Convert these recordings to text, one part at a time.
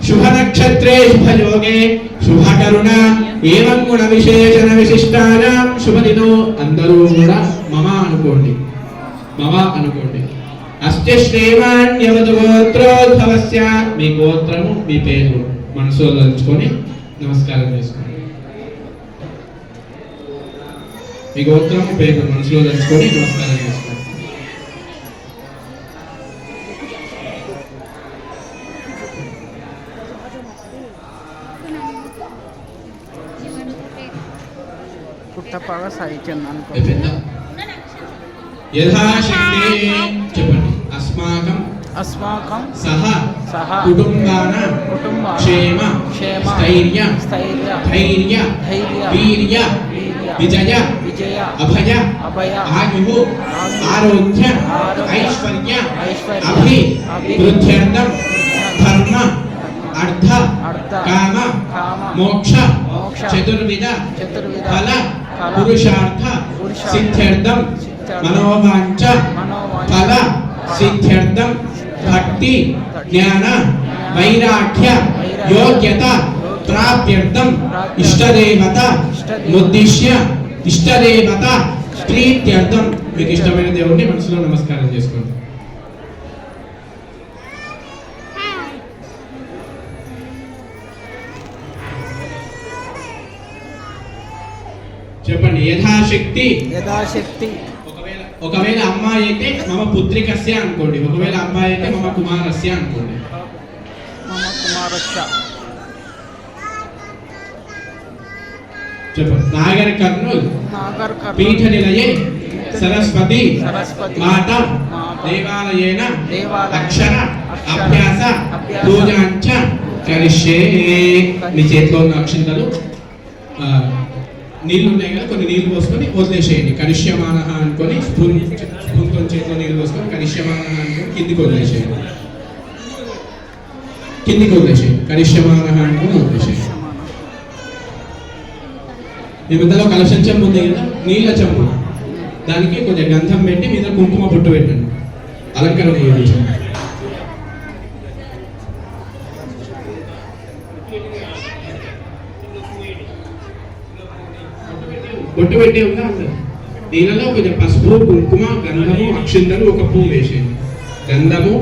शुभ नक्षत्रे शुभ योगे शुभ करुण एवं गुण विशेषण विशिष्टानां शुभ दिनो अंदरू కూడా మమ అనుకోండి అస్య శ్రీమాన్యవదు గోత్రోద్భవస్య మీ గోత్రము మీ పేరు మనసులో తలుచుకొని నమస్కారం చేసుకోండి. మీ గోత్రము పేరు మనసులో తలుచుకొని నమస్కారం చేసుకోండి. పుట్టపాగా సాయిచంద్ యథాశక్తి చెప్పండి. అస్మాకం సహ కుటుంబాన క్షేమ స్థైర్య ధైర్య వీర్య విజయ అభయ ఆయు ఆరోగ్య ఐశ్వర్య అభివృద్ధ్యర్థం ధర్మ అర్థ కామ మోక్ష చతుర్విధ ఫల పురుషార్థ సిద్ధ్యర్థం మనోవాంఛ ఫల సిద్ధ్యర్థం భక్తి జ్ఞాన వైరాగ్య యోగ్యత ప్రాప్త్యర్థం ఇష్టదేవత ఉద్దిశ్య ఇష్టదేవత ప్రీత్యర్థం మీకు ఇష్టమైన దేవుడిని మనసులో నమస్కారం చేసుకోండి. చెప్పండి. యథాశక్తి ఒకవేళ అమ్మాయి అయితే మమ పుత్రికస్య అనుకోండి. ఒకవేళ అబ్బాయి అయితే మమ కుమారస్య అనుకోండి. చెప్పండి. నాగర్ కర్నూల్ పీఠ నిలయే సరస్వతి మాత దేవాలయేన అక్షర అభ్యాస పూజాంచ కరిష్యే. మీ చేతిలో ఉన్న అక్షంతలు నీళ్ళు ఉన్నాయి కదా, కొన్ని నీళ్లు పోసుకొని వదిలేసేయండి. కరిష్యమాన అనుకొని స్పూన్తో చేతిలో నీళ్ళు పోసుకొని కరిష్యమాన అనుకొని కిందికి వదిలేసేయండి. కరిష్యమాన అనుకొని వదిలేసేయండి. మీ మధ్యలో కలశం చెంబు ఉంది కదా, నీళ్ళ చెంబు, దానికి కొంచెం గంధం పెట్టి మీద కుంకుమ బొట్టు పెట్టండి. అలంకరణ చేయండి. బొట్టు పెట్టి ఉందా అందరు? దీనిలో కొంచెం పసుపు కుంకుమ గంధము అక్షింతలు ఒక పువ్వు వేసేయండి. గంధము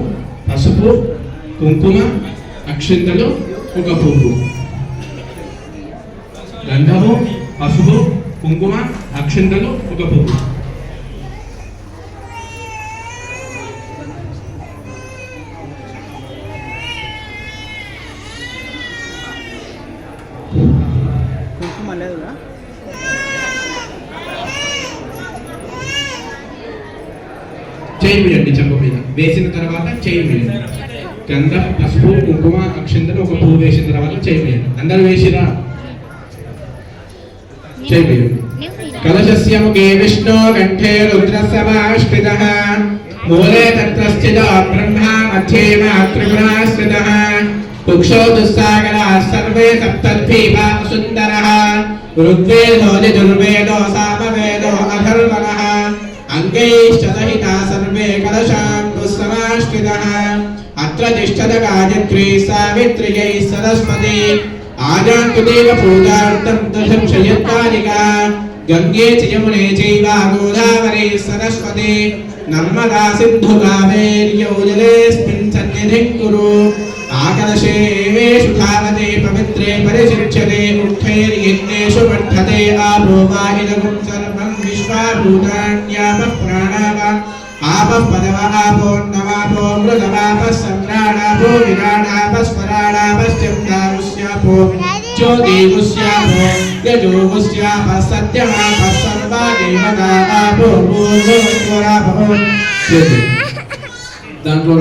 పసుపు కుంకుమ అక్షింతలు ఒక పువ్వు. గంధము పసుపు కుంకుమ అక్షింతలు ఒక పువ్వు. కుంకుమ లేదుగా. చేయి వేయండి. చెంప మీద వేసిన తర్వాత చేయి వేయండి. గంధం పసుపు కుంకుమ అక్షింతలు ఒక పువ్వు వేసిన తర్వాత చేయి వేయండి. అందరూ వేసిరా? చేయి వేయండి. కలశస్య ముఖే విష్ణు కంఠే రుద్రసమాశ్రితః మూలే తత్రస్థితో బ్రహ్మ మధ్యే త్రిగుణాశ్రితః కుక్షో దుస్సాగరः సర్వే సప్తద్వీపా సుందరः ఋగ్వేదో యజుర్వేదో సామవేదో అథర్వణः అంగైశ్చదహితా సర్వే కలశాం దుస్సమాశ్రితః అత్ర తిష్టత గాయత్రీ సావిత్ర్యై సరస్వతి ఆజాంతు దేవ పూజార్థం దశంశయత్కారికా గంగే చ యమునే చైవ గోదావరి సరస్వతి నర్మదా సింధు కావేర్యౌ జలేస్మిన్ సన్నిధిం కురు ఆకలశేషు ధావతే పవిత్రే పరిశిచ్యతే ఉత్తైర్యజ్ఞేషు వర్ధతే ఆపో వాహినగుం సర్వం విశ్వాభూతాన్యాపః ప్రాణావ ఆపః పదవ ఆపోర్ణవాపో మృతవాపః సమ్రాడాపో విరాడాపః స్వరాడాపశ్చందారుష్యాపో జ్యోతిగుష్యాపో యజోగుష్యాపః సత్యమాపః సర్వా దేవతా ఆపో భూర్భువస్వరాపో. దాంట్లో